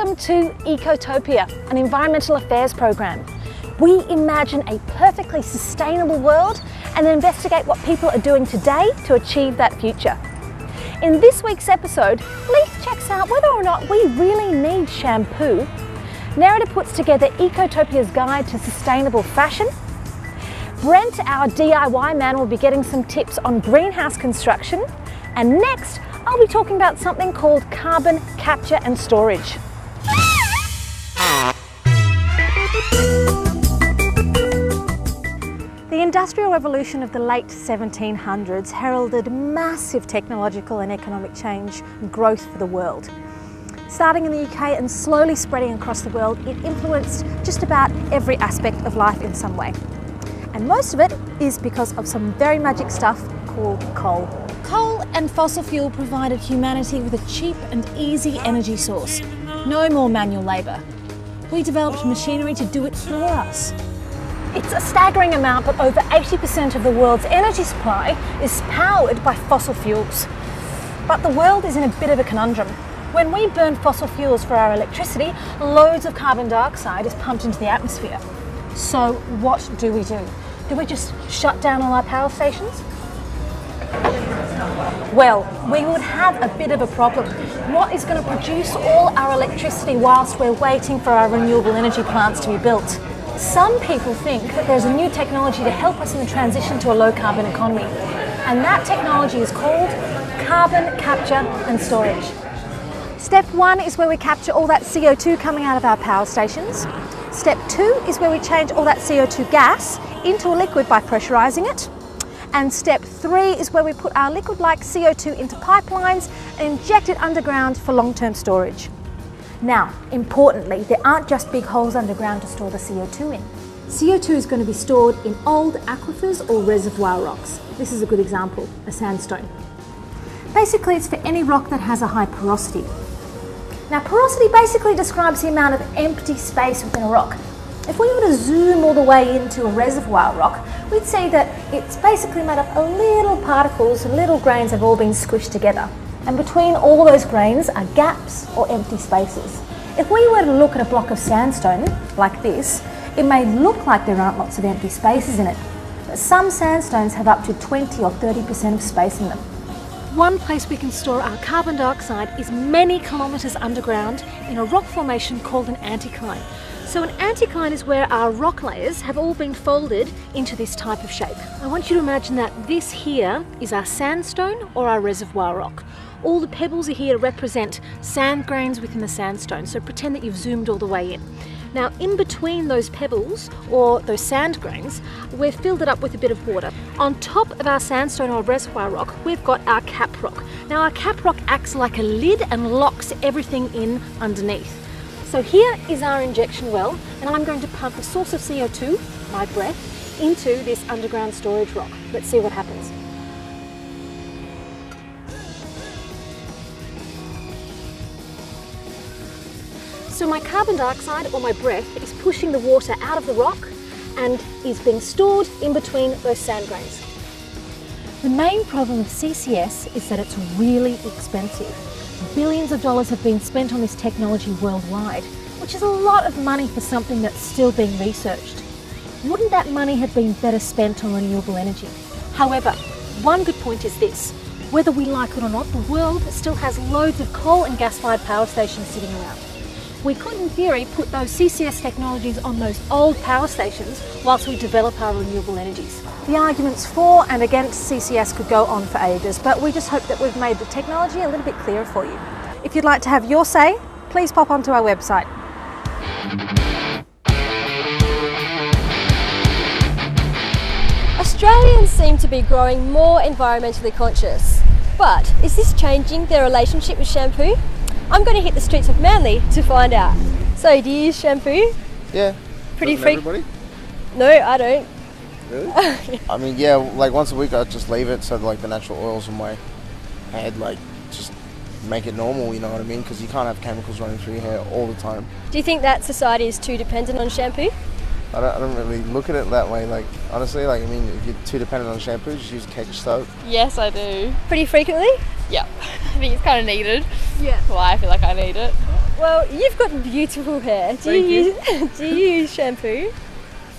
Welcome to Ecotopia, an environmental affairs program. We imagine a perfectly sustainable world and investigate what people are doing today to achieve that future. In this week's episode, Leith checks out whether or not we really need shampoo. Nerida puts together Ecotopia's guide to sustainable fashion. Brent, our DIY man, will be getting some tips on greenhouse construction. And next, I'll be talking about something called carbon capture and storage. The Industrial Revolution of the late 1700s heralded massive technological and economic change and growth for the world. Starting in the UK and slowly spreading across the world, it influenced just about every aspect of life in some way. And most of it is because of some very magic stuff called coal. Coal and fossil fuel provided humanity with a cheap and easy energy source. No more manual labour. We developed machinery to do it for us. It's a staggering amount, but over 80% of the world's energy supply is powered by fossil fuels. But the world is in a bit of a conundrum. When we burn fossil fuels for our electricity, loads of carbon dioxide is pumped into the atmosphere. So what do? Do we just shut down all our power stations? Well, we would have a bit of a problem. What is going to produce all our electricity whilst we're waiting for our renewable energy plants to be built? Some people think that there's a new technology to help us in the transition to a low carbon economy. And that technology is called carbon capture and storage. Step 1 is where we capture all that CO2 coming out of our power stations. Step 2 is where we change all that CO2 gas into a liquid by pressurising it. And step 3 is where we put our liquid-like CO2 into pipelines and inject it underground for long-term storage. Now, importantly, there aren't just big holes underground to store the CO2 in. CO2 is going to be stored in old aquifers or reservoir rocks. This is a good example, a sandstone. Basically, it's for any rock that has a high porosity. Now, porosity basically describes the amount of empty space within a rock. If we were to zoom all the way into a reservoir rock, we'd see that it's basically made up of little particles, little grains have all been squished together. And between all those grains are gaps or empty spaces. If we were to look at a block of sandstone like this, it may look like there aren't lots of empty spaces in it. But some sandstones have up to 20 or 30% of space in them. One place we can store our carbon dioxide is many kilometres underground in a rock formation called an anticline. So an anticline is where our rock layers have all been folded into this type of shape. I want you to imagine that this here is our sandstone or our reservoir rock. All the pebbles are here to represent sand grains within the sandstone, so pretend that you've zoomed all the way in. Now, in between those pebbles or those sand grains, we've filled it up with a bit of water. On top of our sandstone or reservoir rock, we've got our cap rock. Now, our cap rock acts like a lid and locks everything in underneath. So here is our injection well, and I'm going to pump a source of CO2, my breath, into this underground storage rock. Let's see what happens. So my carbon dioxide, or my breath, is pushing the water out of the rock and is being stored in between those sand grains. The main problem with CCS is that it's really expensive. Billions of dollars have been spent on this technology worldwide, which is a lot of money for something that's still being researched. Wouldn't that money have been better spent on renewable energy? However, one good point is this. Whether we like it or not, the world still has loads of coal and gas-fired power stations sitting around. We could, in theory, put those CCS technologies on those old power stations whilst we develop our renewable energies. The arguments for and against CCS could go on for ages, but we just hope that we've made the technology a little bit clearer for you. If you'd like to have your say, please pop onto our website. Australians seem to be growing more environmentally conscious, but is this changing their relationship with shampoo? I'm going to hit the streets of Manly to find out. So, do you use shampoo? Yeah. Pretty frequently. No, I don't. Really? I mean, yeah, like once a week I just leave it so that, like, the natural oils in my head, like, just make it normal, you know what I mean? Because you can't have chemicals running through your hair all the time. Do you think that society is too dependent on shampoo? I don't really look at it that way, like, honestly, like, I mean, if you're too dependent on shampoo, just use cake soap. Yes, I do. Pretty frequently? Yeah. I think it's kind of needed. Yeah. Well, I feel like I need it. Well, you've got beautiful hair. Do you use shampoo?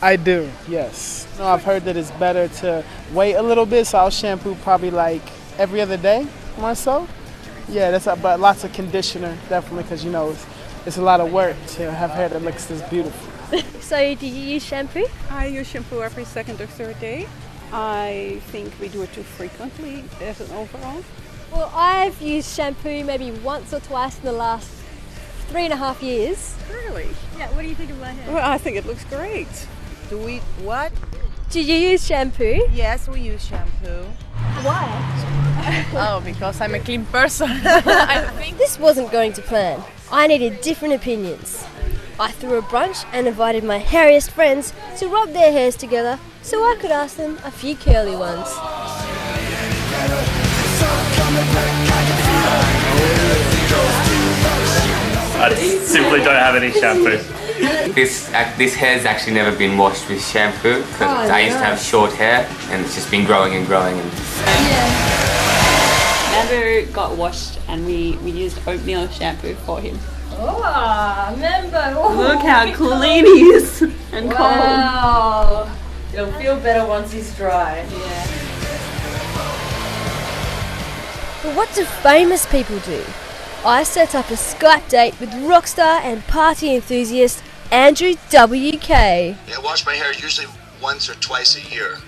I do, yes. No, I've heard that it's better to wait a little bit, so I'll shampoo probably like every other day myself. Yeah, but lots of conditioner, definitely, because it's a lot of work to have hair that looks this beautiful. So do you use shampoo? I use shampoo every second or third day. I think we do it too frequently as an overall. Well, I've used shampoo maybe once or twice in the last 3.5 years. Really? Yeah, what do you think of my hair? Well, I think it looks great. Do we what? Do you use shampoo? Yes, we use shampoo. Why? Oh, because I'm a clean person. I think. This wasn't going to plan. I needed different opinions. I threw a brunch and invited my hairiest friends to rub their hairs together so I could ask them a few curly ones. I simply don't have any shampoo. This hair's actually never been washed with shampoo because I used to have short hair and it's just been growing and growing. Never got washed and we used oatmeal shampoo for him. Oh, remember. Look how clean he is and cold. Wow. It'll feel better once he's dry. Yeah. But what do famous people do? I set up a Skype date with rockstar and party enthusiast Andrew WK. I wash my hair usually once or twice a year.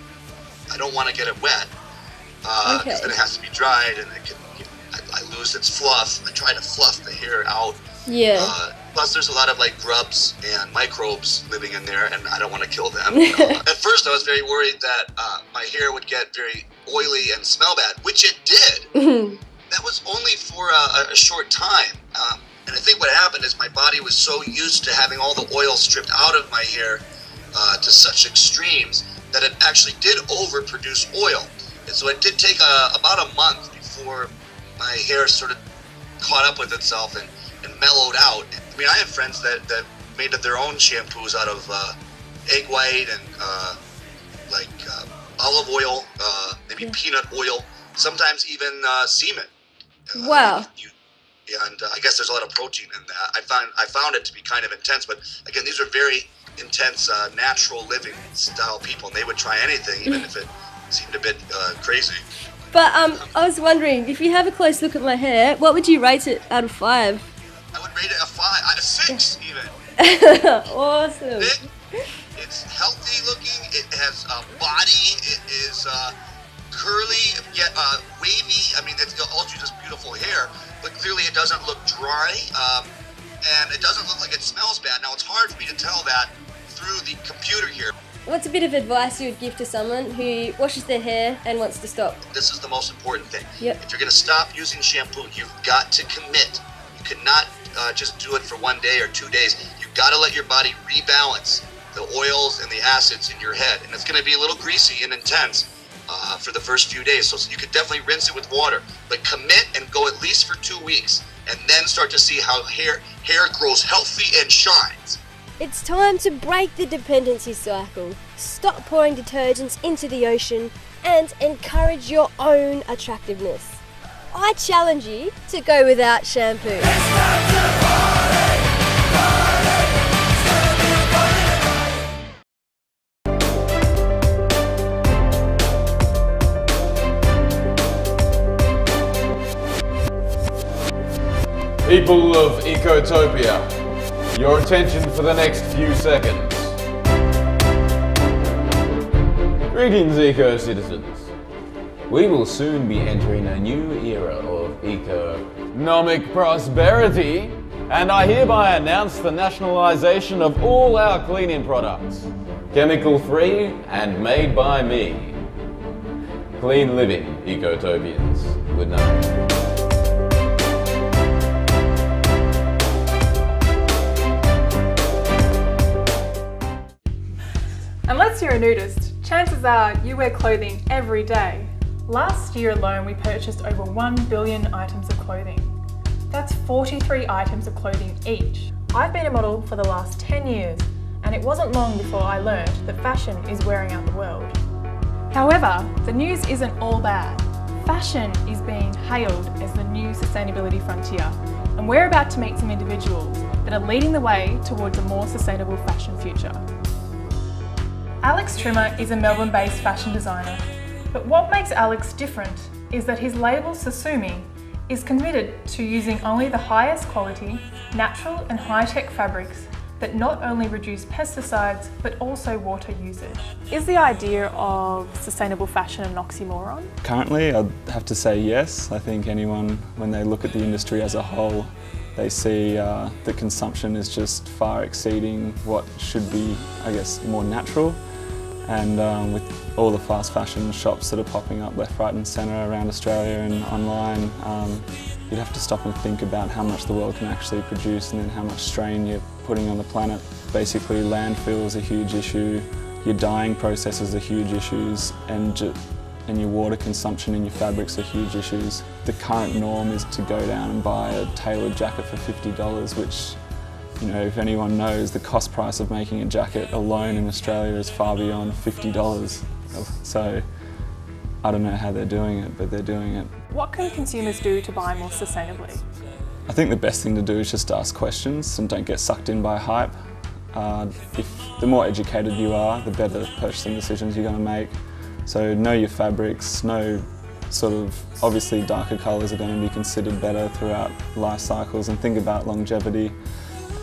I don't want to get it wet because then it has to be dried and I lose its fluff. I try to fluff the hair out. Yeah. Plus there's a lot of like grubs and microbes living in there and I don't want to kill them. At first I was very worried that my hair would get very oily and smell bad, which it did. That was only for a short time. And I think what happened is my body was so used to having all the oil stripped out of my hair to such extremes that it actually did overproduce oil. And so it did take about a month before my hair sort of caught up with itself and mellowed out. I mean, I have friends that made their own shampoos out of egg white and olive oil, maybe peanut oil, sometimes even semen. Wow. And I guess there's a lot of protein in that. I found it to be kind of intense, but again, these are very intense, natural living style people, and they would try anything, even if it seemed a bit crazy. But I was wondering, if you have a close look at my hair, what would you rate it out of 5? I would rate it a 5 out of 6 even. Awesome. It's healthy looking. It has a body. It is curly yet wavy. I mean, it's also just beautiful hair, but clearly it doesn't look dry, and it doesn't look like it smells bad. Now, it's hard for me to tell that through the computer here. What's a bit of advice you would give to someone who washes their hair and wants to stop? This is the most important thing. Yep. If you're going to stop using shampoo, you've got to commit. You cannot just do it for 1 day or 2 days. You've got to let your body rebalance the oils and the acids in your head. And it's going to be a little greasy and intense for the first few days. So you could definitely rinse it with water. But commit and go at least for 2 weeks. And then start to see how hair grows healthy and shines. It's time to break the dependency cycle, stop pouring detergents into the ocean, and encourage your own attractiveness. I challenge you to go without shampoo. People of Ecotopia, your attention for the next few seconds. Greetings, eco-citizens. We will soon be entering a new era of economic prosperity, and I hereby announce the nationalisation of all our cleaning products, chemical-free and made by me. Clean living, Ecotopians. Good night. Unless you're a nudist, chances are you wear clothing every day. Last year alone, we purchased over 1 billion items of clothing. That's 43 items of clothing each. I've been a model for the last 10 years, and it wasn't long before I learned that fashion is wearing out the world. However, the news isn't all bad. Fashion is being hailed as the new sustainability frontier, and we're about to meet some individuals that are leading the way towards a more sustainable fashion future. Alex Trimmer is a Melbourne-based fashion designer, but what makes Alex different is that his label Sasumi is committed to using only the highest quality, natural and high-tech fabrics that not only reduce pesticides but also water usage. Is the idea of sustainable fashion an oxymoron? Currently, I'd have to say yes. I think anyone, when they look at the industry as a whole, they see that consumption is just far exceeding what should be, I guess, more natural. And with all the fast fashion shops that are popping up left, right and centre around Australia and online, you'd have to stop and think about how much the world can actually produce and then how much strain you're putting on the planet. Basically, landfill is a huge issue, your dyeing processes are huge issues, and your water consumption and your fabrics are huge issues. The current norm is to go down and buy a tailored jacket for $50, which, you know, if anyone knows, the cost price of making a jacket alone in Australia is far beyond $50. So I don't know how they're doing it, but they're doing it. What can consumers do to buy more sustainably? I think the best thing to do is just ask questions and don't get sucked in by hype. The more educated you are, the better purchasing decisions you're going to make. So know your fabrics, know obviously darker colours are going to be considered better throughout life cycles, and think about longevity.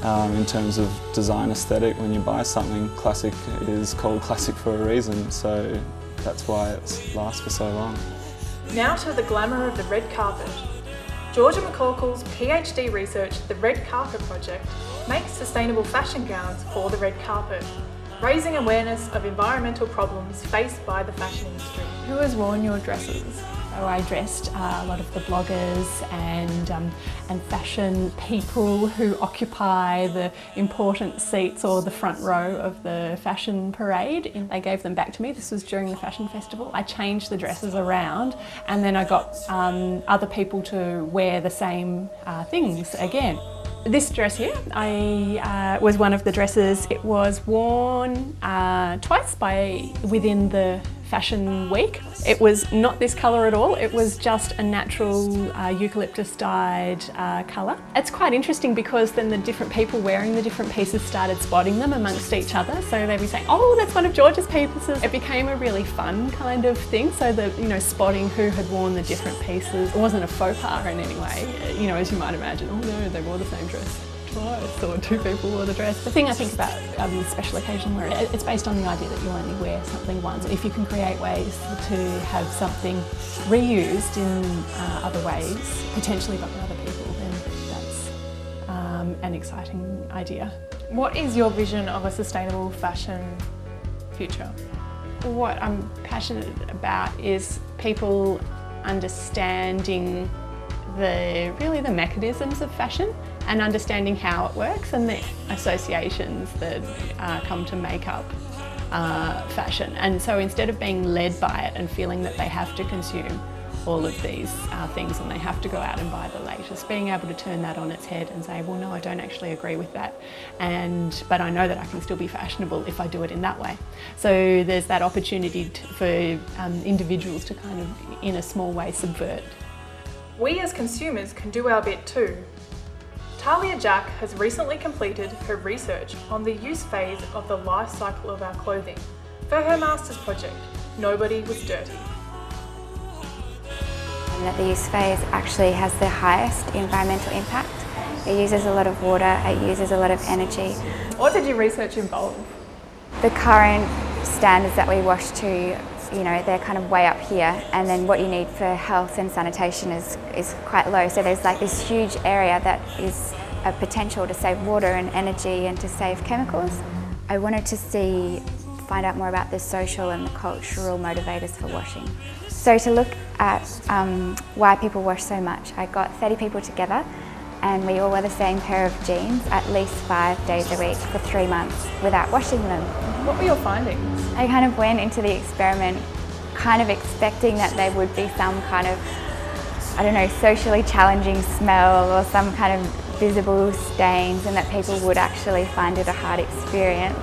In terms of design aesthetic, when you buy something classic, it is called classic for a reason, so that's why it lasts for so long. Now to the glamour of the red carpet. Georgia McCorkle's PhD research, the Red Carpet Project, makes sustainable fashion gowns for the red carpet, raising awareness of environmental problems faced by the fashion industry. Who has worn your dresses? So I dressed a lot of the bloggers and fashion people who occupy the important seats or the front row of the fashion parade. They gave them back to me. This was during the fashion festival. I changed the dresses around, and then I got other people to wear the same things again. This dress here was one of the dresses. It was worn twice within the fashion week. It was not this colour at all, it was just a natural eucalyptus dyed colour. It's quite interesting because then the different people wearing the different pieces started spotting them amongst each other, so they'd be saying, oh, that's one of George's pieces. It became a really fun kind of thing, so that, you know, spotting who had worn the different pieces. It wasn't a faux pas in any way, you know, as you might imagine, oh no, they wore the same dress twice, or two people wore the dress. The thing I think about special occasion wear, it's based on the idea that you only wear something once. If you can create ways to have something reused in other ways, potentially by other people, then that's an exciting idea. What is your vision of a sustainable fashion future? What I'm passionate about is people understanding the mechanisms of fashion and understanding how it works and the associations that come to make up fashion. And so instead of being led by it and feeling that they have to consume all of these things and they have to go out and buy the latest, being able to turn that on its head and say, well, no, I don't actually agree with that, but I know that I can still be fashionable if I do it in that way. So there's that opportunity for individuals to kind of, in a small way, subvert. We as consumers can do our bit too. Talia Jack has recently completed her research on the use phase of the life cycle of our clothing for her master's project, Nobody Was Dirty. And that the use phase actually has the highest environmental impact. It uses a lot of water, it uses a lot of energy. What did your research involve? The current standards that we wash to, you know, they're kind of way up here, and then what you need for health and sanitation is quite low. So there's like this huge area that is a potential to save water and energy and to save chemicals. I wanted to find out more about the social and the cultural motivators for washing. So to look at why people wash so much, I got 30 people together and we all wore the same pair of jeans at least 5 days a week for 3 months without washing them. What were your findings? I kind of went into the experiment kind of expecting that there would be some kind of, I don't know, socially challenging smell or some kind of visible stains, and that people would actually find it a hard experience.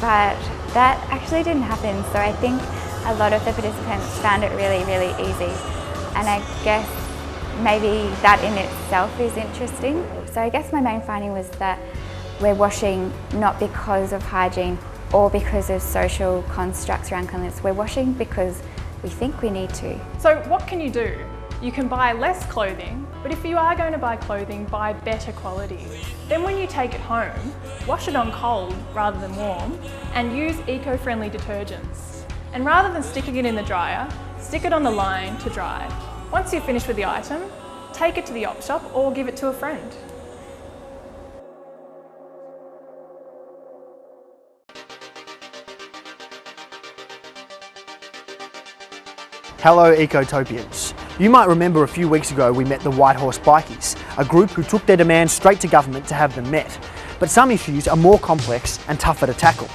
But that actually didn't happen, so I think a lot of the participants found it really, really easy. and I guess maybe that in itself is interesting. So I guess my main finding was that we're washing not because of hygiene or because of social constructs around cleanliness. We're washing because we think we need to. So what can you do? You can buy less clothing, but if you are going to buy clothing, buy better quality. Then when you take it home, wash it on cold rather than warm, and use eco-friendly detergents. And rather than sticking it in the dryer, stick it on the line to dry. Once you're finished with the item, take it to the op shop or give it to a friend. Hello Ecotopians. You might remember a few weeks ago we met the White Horse Bikies, a group who took their demands straight to government to have them met. But some issues are more complex and tougher to tackle.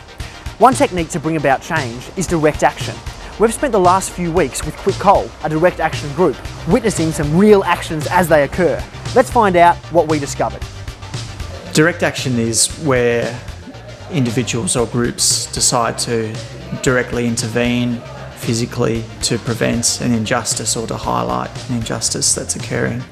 One technique to bring about change is direct action. We've spent the last few weeks with Quit Coal, a direct action group, witnessing some real actions as they occur. Let's find out what we discovered. Direct action is where individuals or groups decide to directly intervene physically to prevent an injustice or to highlight an injustice that's occurring.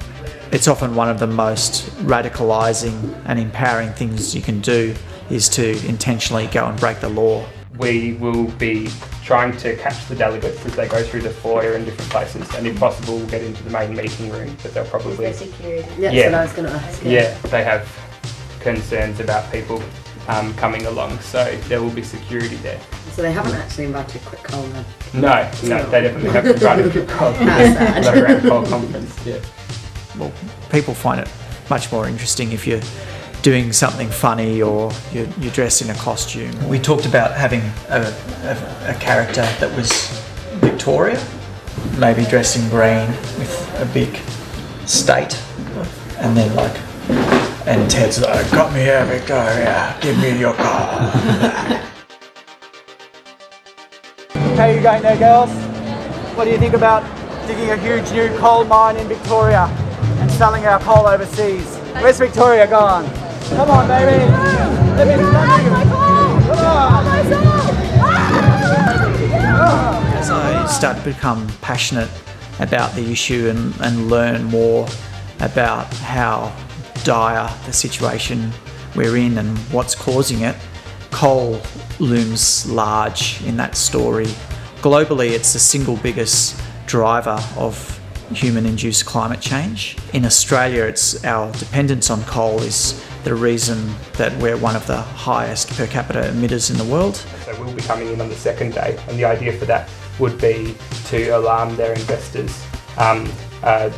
It's often one of the most radicalising and empowering things you can do is to intentionally go and break the law. We will be trying to catch the delegates as they go through the foyer in different places, and if possible we'll get into the main meeting room, but they'll probably... Is there security? That's what I was going to ask. Yeah, they have concerns about people coming along, so there will be security there. So they haven't actually invited Quit Coal then? No, they definitely haven't invited Quit Coal. That's the Grand Coal Conference, yeah. Well, people find it much more interesting if you're doing something funny or you're dressed in a costume. We talked about having a character that was Victoria, maybe dressed in green with a big state, and then like, and Ted's like, "Got me here, Victoria, give me your car." How are you going there, girls? What do you think about digging a huge new coal mine in Victoria and selling our coal overseas? Where's Victoria gone? Come on, baby. Let me stop you. As I start to become passionate about the issue and learn more about how dire the situation we're in and what's causing it, coal looms large in that story. Globally, it's the single biggest driver of human-induced climate change. In Australia, it's our dependence on coal is the reason that we're one of the highest per capita emitters in the world. So we'll be coming in on the second day, and the idea for that would be to alarm their investors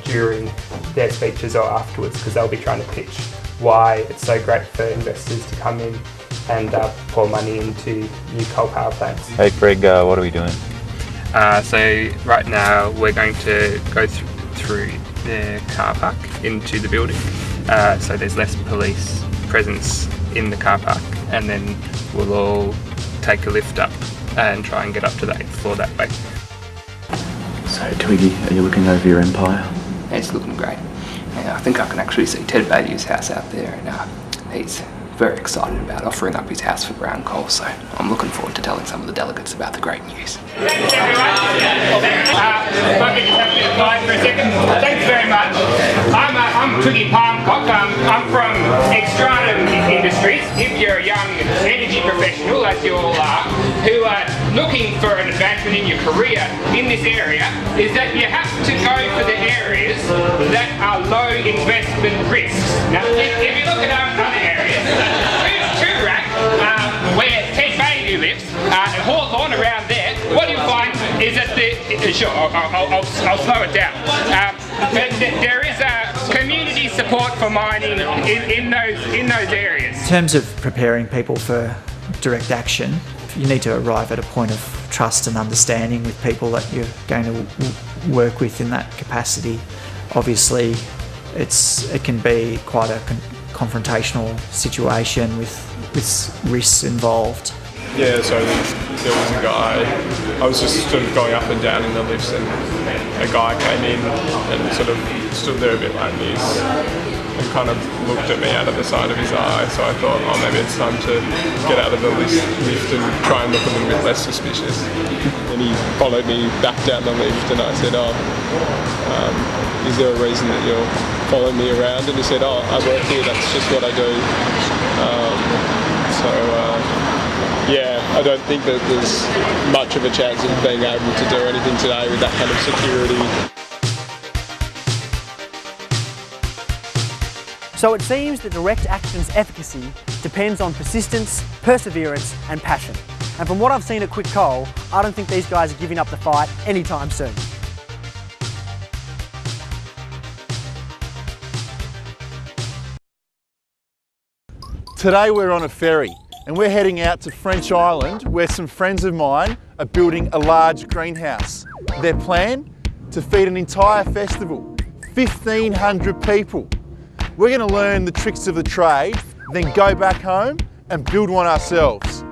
during their speeches or afterwards, because they'll be trying to pitch why it's so great for investors to come in and pour money into new coal power plants. Hey Craig, what are we doing? So right now we're going to go through the car park into the building, so there's less police presence in the car park, and then we'll all take a lift up and try and get up to the 8th floor that way. So Twiggy, are you looking over your empire? It's looking great. And I think I can actually see Ted Baillieu's house out there, and he's very excited about offering up his house for brown coal, so I'm looking forward to telling some of the delegates about the great news. Thanks everyone. If I could just have a bit of time for a second. Thanks very much. I'm Twiggy Palmcock. I'm from Extratum Industries. If you're a young energy professional, as you all are, who are looking for an advancement in your career in this area, is that you have to go for the areas that are low investment risks. Now, if you look at other areas, Toorak, where Ted Baillieu lives, and Hawthorne around there, what you'll find is that sure, I'll slow it down. There is community support for mining in those areas. In terms of preparing people for direct action, you need to arrive at a point of trust and understanding with people that you're going to work with in that capacity. Obviously, it can be quite a confrontational situation with risks involved. Yeah, so there was a guy, I was just sort of going up and down in the lifts, and a guy came in and sort of stood there a bit like this, and kind of looked at me out of the side of his eye. So I thought, oh, maybe it's time to get out of the lift and try and look a little bit less suspicious. And he followed me back down the lift, and I said, is there a reason that you're following me around? And he said, I work here, that's just what I do. Yeah, I don't think that there's much of a chance of being able to do anything today with that kind of security. So it seems that direct action's efficacy depends on persistence, perseverance and passion. And from what I've seen at Quick Coal, I don't think these guys are giving up the fight anytime soon. Today we're on a ferry and we're heading out to French Island where some friends of mine are building a large greenhouse. Their plan? To feed an entire festival, 1,500 people. We're going to learn the tricks of the trade, then go back home and build one ourselves.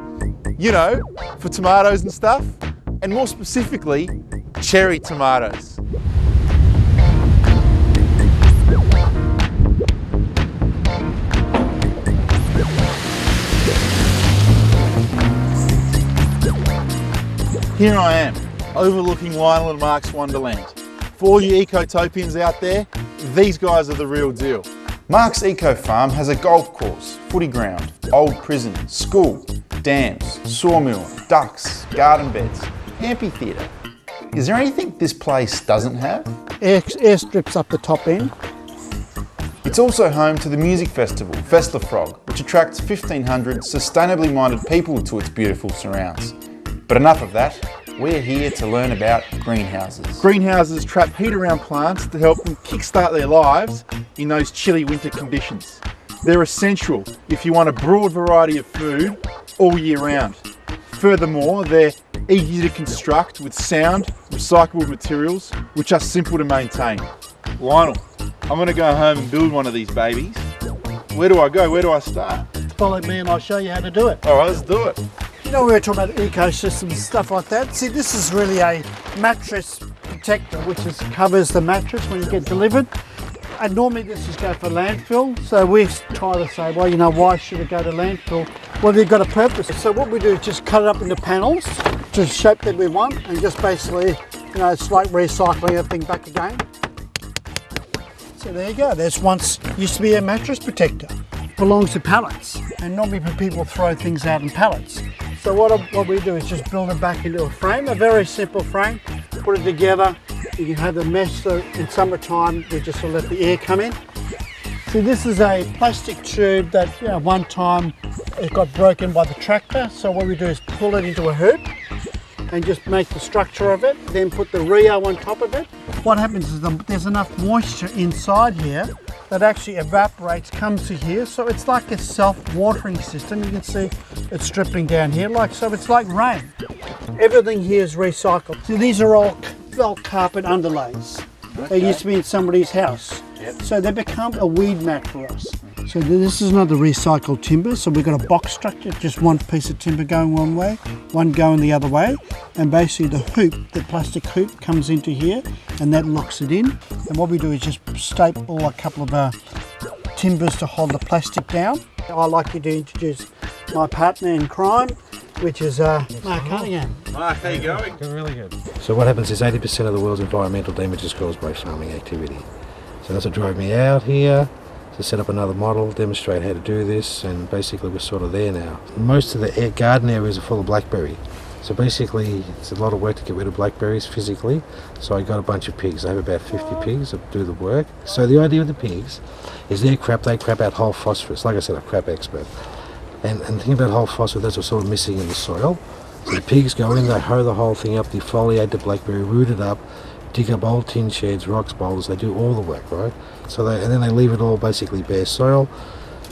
You know, for tomatoes and stuff, and more specifically, cherry tomatoes. Here I am, overlooking Lionel and Mark's Wonderland. For all you Ecotopians out there, these guys are the real deal. Mark's Eco Farm has a golf course, footy ground, old prison, school, dams, sawmill, ducks, garden beds, amphitheatre. Is there anything this place doesn't have? Airstrips up the top end. It's also home to the music festival, Frog, which attracts 1,500 sustainably minded people to its beautiful surrounds. But enough of that, we're here to learn about greenhouses. Greenhouses trap heat around plants to help them kickstart their lives in those chilly winter conditions. They're essential if you want a broad variety of food all year round. Furthermore, they're easy to construct with sound, recyclable materials, which are simple to maintain. Lionel, I'm going to go home and build one of these babies. Where do I go? Where do I start? Follow me and I'll show you how to do it. All right, let's do it. You know, we were talking about ecosystems, stuff like that. See, this is really a mattress protector, which covers the mattress when you get delivered. And normally this is go for landfill. So we try to say, well, you know, why should it go to landfill? Well, they've got a purpose. So what we do is just cut it up into panels to the shape that we want, and just basically, you know, it's like recycling everything back again. So there you go. This once used to be a mattress protector. Belongs to pallets, and normally people throw things out in pallets. So what we do is just build it back into a frame, a very simple frame, put it together. You can have the mesh, so in summertime we just let the air come in. See, this is a plastic tube that, you know, one time it got broken by the tractor. So what we do is pull it into a hoop and just make the structure of it, then put the Rio on top of it. What happens is there's enough moisture inside here that actually evaporates, comes to here, so it's like a self-watering system. You can see it's dripping down here, so it's like rain. Everything here is recycled. So these are all carpet underlays. They used to be in somebody's house. So they become a weed mat for us. So this is another recycled timber. So we've got a box structure, just one piece of timber going one way, one going the other way. And basically the hoop, the plastic hoop comes into here and that locks it in. And what we do is just staple a couple of timbers to hold the plastic down. I'd like you to introduce my partner in crime, which is Mark Cunningham. Mark, how you going? Doing really good. So what happens is 80% of the world's environmental damage is caused by farming activity. So that's what drove me out here to set up another model, demonstrate how to do this, and basically we're sort of there now. Most of the garden areas are full of blackberry. So basically it's a lot of work to get rid of blackberries physically. So I got a bunch of pigs. I have about 50 pigs that do the work. So the idea of the pigs is they crap out whole phosphorus. Like I said, I'm a crap expert. And the thing about whole phosphorus, that's what's sort of missing in the soil. So the pigs go in, they hoe the whole thing up, defoliate the blackberry, root it up, dig up old tin sheds, rocks, boulders, they do all the work, right? So and then they leave it all basically bare soil.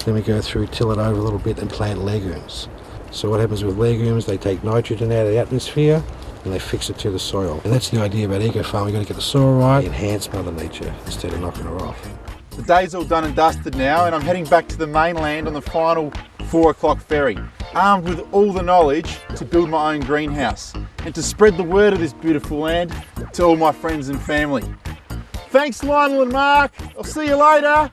Then we go through, till it over a little bit and plant legumes. So what happens with legumes, they take nitrogen out of the atmosphere and they fix it to the soil. And that's the idea about eco-farm, we've got to get the soil right, enhance Mother Nature instead of knocking her off. The day's all done and dusted now and I'm heading back to the mainland on the final 4 o'clock ferry, armed with all the knowledge to build my own greenhouse and to spread the word of this beautiful land to all my friends and family. Thanks Lionel and Mark, I'll see you later.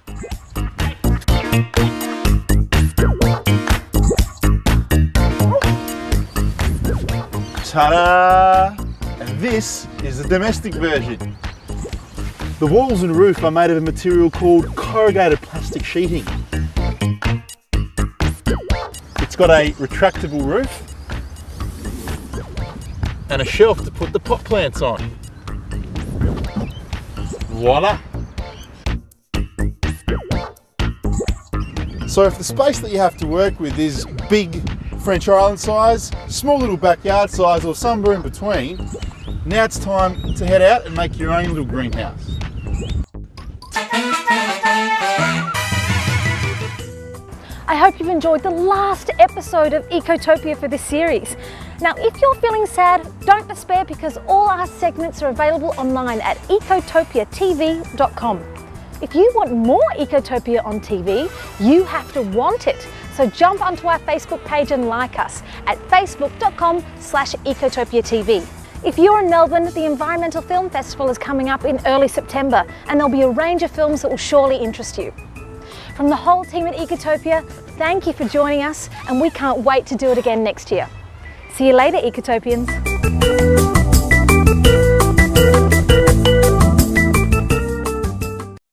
Ta-da! And this is the domestic version. The walls and roof are made of a material called corrugated plastic sheeting. It's got a retractable roof and a shelf to put the pot plants on. Voila! So if the space that you have to work with is big French Island size, small little backyard size, or somewhere in between, now it's time to head out and make your own little greenhouse. I hope you've enjoyed the last episode of Ecotopia for this series. Now, if you're feeling sad, don't despair, because all our segments are available online at ecotopiatv.com. If you want more Ecotopia on TV, you have to want it. So jump onto our Facebook page and like us at facebook.com/ecotopiatv. If you're in Melbourne, the Environmental Film Festival is coming up in early September, and there'll be a range of films that will surely interest you. From the whole team at Ecotopia, thank you for joining us, and we can't wait to do it again next year. See you later, Ecotopians.